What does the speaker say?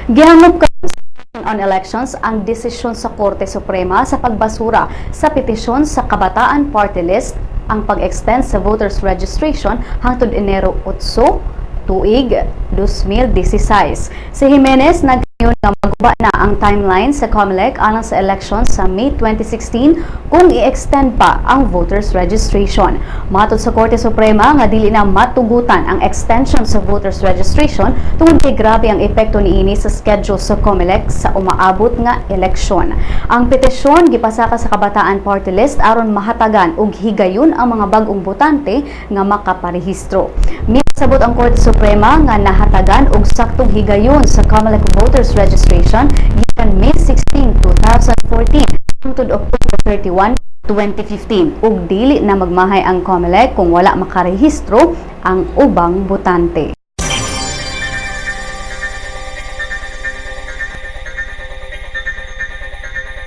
Gihangop on elections ang desisyon sa Korte Suprema sa pagbasura sa petisyon sa Kabataan Party List ang pag-extend sa voters registration hangtod Enero 8, tuig 2016. Si Jimenez nagkayon nga maguba na ang timeline sa COMELEC alang sa elections sa May 2016 kung i-extend pa ang voters registration. Matod sa Korte Suprema nga dili na matugutan ang extension sa voters registration tungod kay grabe ang epekto niini sa schedule sa COMELEC sa umaabot nga eleksyon. Ang petisyon gipasaka sa Kabataan Party List aron mahatagan og higayon ang mga bag-ong botante nga makaparehistro. Sabot ang Korte Suprema nga nahatagan og saktong higayon sa COMELEC voters registration gikan May 16, 2014 hangtod October 31, 2015 ug dili na magmahay ang COMELEC kung wala makarehistro ang ubang botante.